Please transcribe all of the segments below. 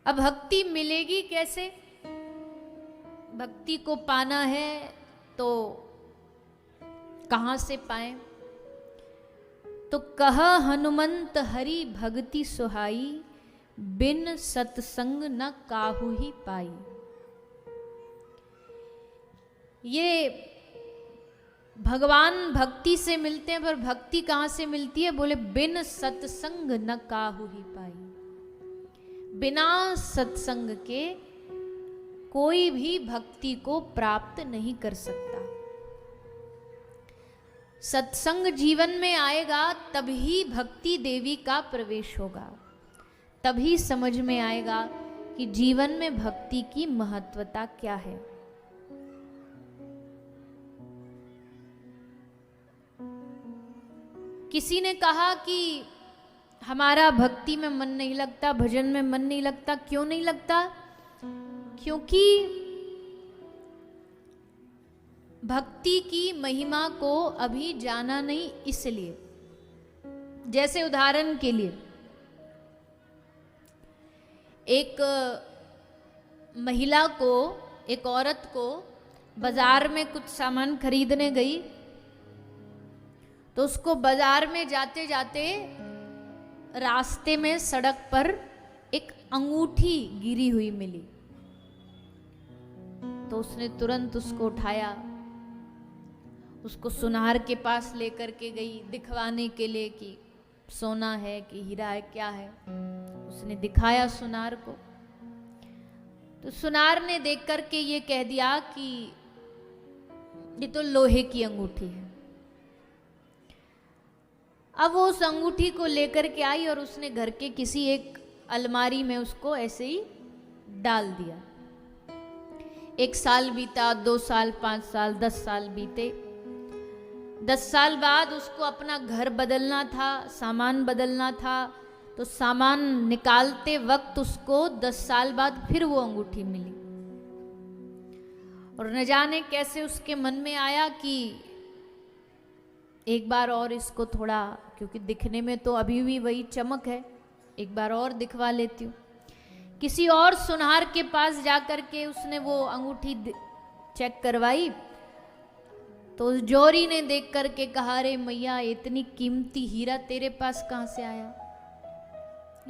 अब भक्ति मिलेगी कैसे? भक्ति को पाना है तो कहां से पाए? तो कह हनुमंत हरि भक्ति सुहाई, बिन सत्संग न काहू ही पाई। ये भगवान भक्ति से मिलते हैं, पर भक्ति कहां से मिलती है? बोले बिन सत्संग न काहू ही पाई। बिना सत्संग के कोई भी भक्ति को प्राप्त नहीं कर सकता। सत्संग जीवन में आएगा तभी भक्ति देवी का प्रवेश होगा, तभी समझ में आएगा कि जीवन में भक्ति की महत्वता क्या है। किसी ने कहा कि हमारा भक्ति में मन नहीं लगता, भजन में मन नहीं लगता। क्यों नहीं लगता? क्योंकि भक्ति की महिमा को अभी जाना नहीं, इसलिए। जैसे उदाहरण के लिए एक महिला को, एक औरत को बाजार में कुछ सामान खरीदने गई, तो उसको बाजार में जाते जाते रास्ते में सड़क पर एक अंगूठी गिरी हुई मिली। तो उसने तुरंत उसको उठाया, उसको सुनार के पास लेकर के गई दिखवाने के लिए कि सोना है कि हीरा है, क्या है। उसने दिखाया सुनार को, तो सुनार ने देख करके ये कह दिया कि ये तो लोहे की अंगूठी है। अब वो उस अंगूठी को लेकर के आई और उसने घर के किसी एक अलमारी में उसको ऐसे ही डाल दिया। 1 साल बीता, 2 साल, 5 साल, 10 साल बीते। 10 साल बाद उसको अपना घर बदलना था, सामान बदलना था। तो सामान निकालते वक्त उसको 10 साल बाद फिर वो अंगूठी मिली। और न जाने कैसे उसके मन में आया कि एक बार और इसको थोड़ा, क्योंकि दिखने में तो अभी भी वही चमक है, एक बार और दिखवा लेती हूँ। किसी और सुनार के पास जाकर के उसने वो अंगूठी चेक करवाई, तो उस जोरी ने देख करके कहा, रे मैया, इतनी कीमती हीरा तेरे पास कहाँ से आया?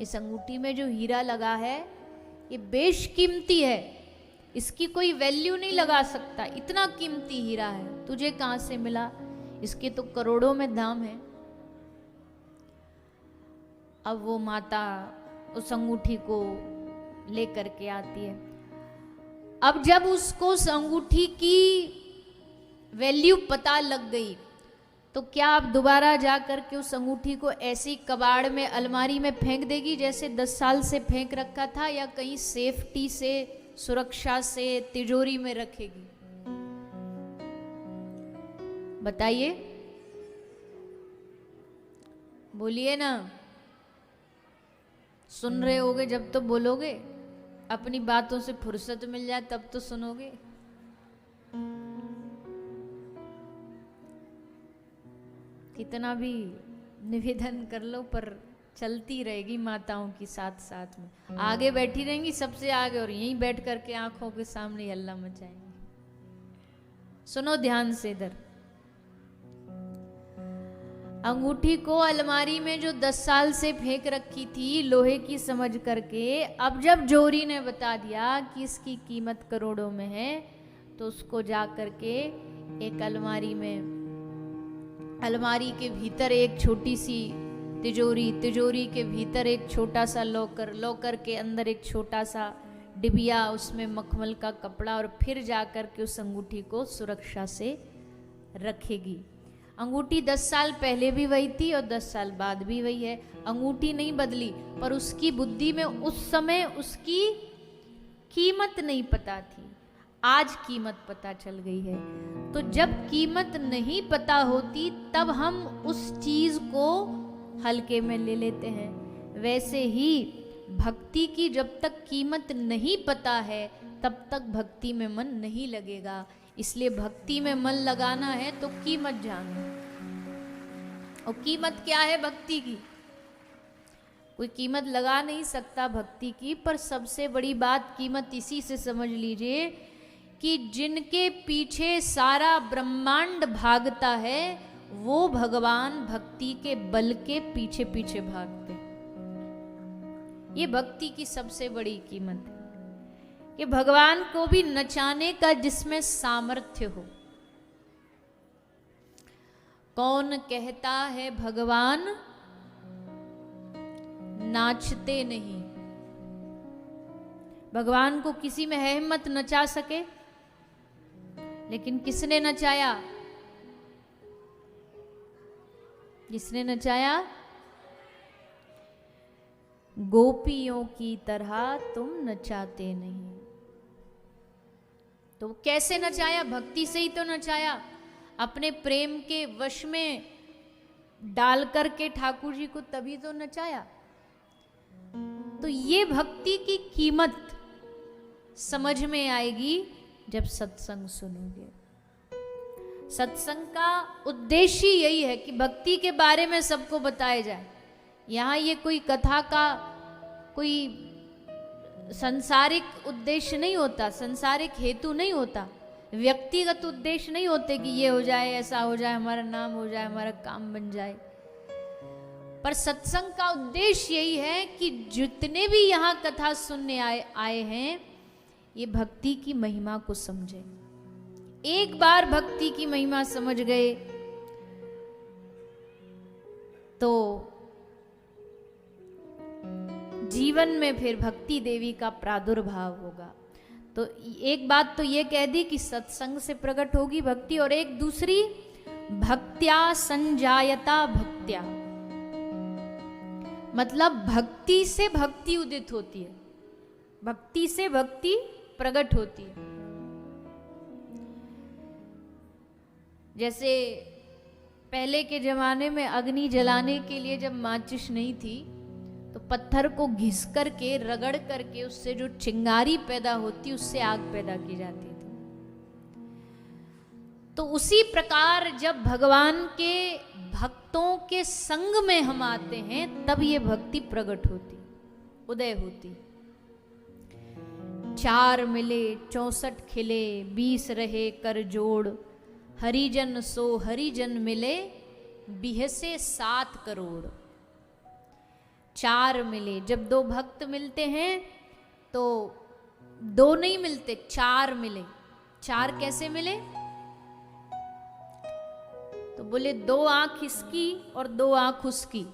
इस अंगूठी में जो हीरा लगा है ये बेशकीमती है, इसकी कोई वैल्यू नहीं लगा सकता। इतना कीमती हीरा है, तुझे कहाँ से मिला? इसके तो करोड़ों में दाम है। अब वो माता उस अंगूठी को लेकर के आती है। अब जब उसको उस अंगूठी की वैल्यू पता लग गई, तो क्या आप दोबारा जा करके उस अंगूठी को ऐसी कबाड़ में, अलमारी में फेंक देगी जैसे 10 साल से फेंक रखा था, या कहीं सेफ्टी से, सुरक्षा से तिजोरी में रखेगी? बताइए, बोलिए ना। सुन रहे होगे जब तो बोलोगे, अपनी बातों से फुर्सत मिल जाए तब तो सुनोगे। कितना भी निवेदन कर लो, पर चलती रहेगी माताओं की साथ साथ में। आगे बैठी रहेंगी सबसे आगे, और यहीं बैठ करके आंखों के सामने हल्ला मचाएंगी। सुनो ध्यान से इधर। अंगूठी को अलमारी में जो 10 साल से फेंक रखी थी लोहे की समझ करके, अब जब जोरी ने बता दिया कि इसकी कीमत करोड़ों में है, तो उसको जा करके एक अलमारी में, अलमारी के भीतर एक छोटी सी तिजोरी, तिजोरी के भीतर एक छोटा सा लॉकर, लॉकर के अंदर एक छोटा सा डिबिया, उसमें मखमल का कपड़ा, और फिर जा करके उस अंगूठी को सुरक्षा से रखेगी। अंगूठी 10 साल पहले भी वही थी और 10 साल बाद भी वही है। अंगूठी नहीं बदली, पर उसकी बुद्धि में उस समय उसकी कीमत नहीं पता थी, आज कीमत पता चल गई है। तो जब कीमत नहीं पता होती तब हम उस चीज को हल्के में ले लेते हैं। वैसे ही भक्ति की जब तक कीमत नहीं पता है तब तक भक्ति में मन नहीं लगेगा। इसलिए भक्ति में मन लगाना है तो कीमत जानो। और कीमत क्या है भक्ति की? कोई कीमत लगा नहीं सकता भक्ति की, पर सबसे बड़ी बात कीमत इसी से समझ लीजिए कि जिनके पीछे सारा ब्रह्मांड भागता है वो भगवान भक्ति के बल के पीछे पीछे भागते। ये भक्ति की सबसे बड़ी कीमत है कि भगवान को भी नचाने का जिसमें सामर्थ्य हो। कौन कहता है भगवान नाचते नहीं? भगवान को किसी में है हिम्मत नचा सके, लेकिन किसने नचाया? किसने नचाया? गोपियों की तरह तुम नचाते नहीं। तो कैसे नचाया? भक्ति से ही तो नचाया। अपने प्रेम के वश में डाल करके ठाकुर जी को तभी तो नचाया। तो ये भक्ति की कीमत समझ में आएगी जब सत्संग सुनोगे। सत्संग का उद्देश्य यही है कि भक्ति के बारे में सबको बताया जाए। यहाँ ये कोई कथा का कोई संसारिक उद्देश्य नहीं होता, संसारिक हेतु नहीं होता, व्यक्तिगत उद्देश्य नहीं होते कि ये हो जाए, ऐसा हो जाए, हमारा नाम हो जाए, हमारा काम बन जाए। पर सत्संग का उद्देश्य यही है कि जितने भी यहाँ कथा सुनने आए हैं ये भक्ति की महिमा को समझे। एक बार भक्ति की महिमा समझ गए तो जीवन में फिर भक्ति देवी का प्रादुर्भाव होगा। तो एक बात तो ये कह दी कि सत्संग से प्रकट होगी भक्ति, और एक दूसरी भक्त्या संजायता भक्त्या, मतलब भक्ति से भक्ति उदित होती है, भक्ति से भक्ति प्रकट होती है। जैसे पहले के जमाने में अग्नि जलाने के लिए जब माचिस नहीं थी तो पत्थर को घिस करके रगड़ करके उससे जो चिंगारी पैदा होती उससे आग पैदा की जाती थी। तो उसी प्रकार जब भगवान के भक्तों के संग में हम आते हैं तब ये भक्ति प्रकट होती, उदय होती। 4 मिले 64 खिले 20 रहे कर जोड़, हरिजन सो हरिजन मिले बिहसे 7 करोड़। 4 मिले, जब 2 भक्त मिलते हैं तो 2 नहीं मिलते, 4 मिले। 4 कैसे मिले? तो बोले 2 आंख इसकी और 2 आंख उसकी,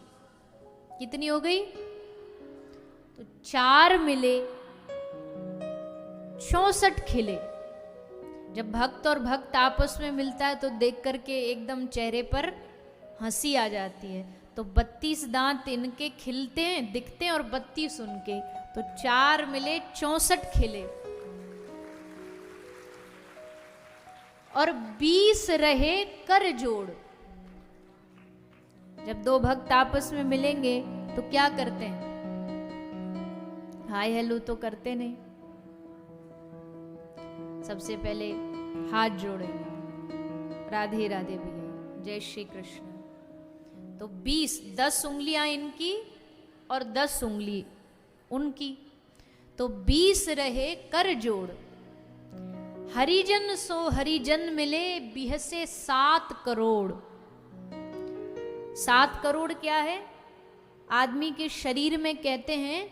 कितनी हो गई? तो 4 मिले 64 खिले। जब भक्त और भक्त आपस में मिलता है तो देख करके एकदम चेहरे पर हंसी आ जाती है। तो 32 दांत इनके खिलते हैं, दिखते हैं, और 32 उनके, तो 4 मिले 64 खिले। और 20 रहे कर जोड़। जब 2 भक्त आपस में मिलेंगे तो क्या करते हैं? हाय हेलो तो करते नहीं, सबसे पहले हाथ जोड़ेंगे, राधे राधे भैया, जय श्री कृष्ण। तो 10 उंगलियां इनकी और 10 उंगली उनकी, तो 20 रहे कर जोड़। हरिजन सो हरिजन मिले बिहसे 7 करोड़। 7 करोड़ क्या है? आदमी के शरीर में कहते हैं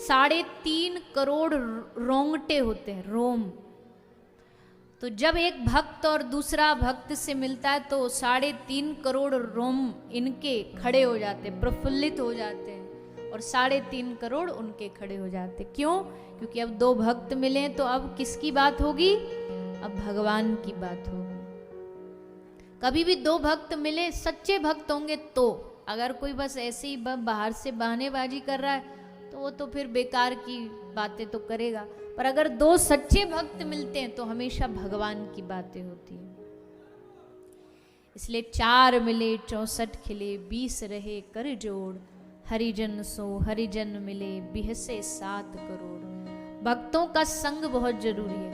3.5 करोड़ रोंगटे होते हैं, रोम। तो जब एक भक्त और दूसरा भक्त से मिलता है तो 3.5 करोड़ रोम इनके खड़े हो जाते हैं, प्रफुल्लित हो जाते हैं, और 3.5 करोड़ उनके खड़े हो जाते। क्यों? क्योंकि अब 2 भक्त मिले तो अब किसकी बात होगी? अब भगवान की बात होगी। कभी भी 2 भक्त मिले, सच्चे भक्त होंगे तो, अगर कोई बस ऐसे ही बाहर से बहानेबाजी कर रहा है तो वो तो फिर बेकार की बातें तो करेगा। पर अगर 2 सच्चे भक्त मिलते हैं तो हमेशा भगवान की बातें होती हैं। इसलिए 4 मिले 64 खिले 20 रहे कर जोड़, हरिजन सो हरिजन मिले बिहसे 7 करोड़। भक्तों का संग बहुत जरूरी है,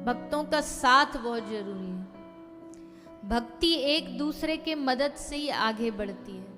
भक्तों का साथ बहुत जरूरी है। भक्ति एक दूसरे के मदद से ही आगे बढ़ती है।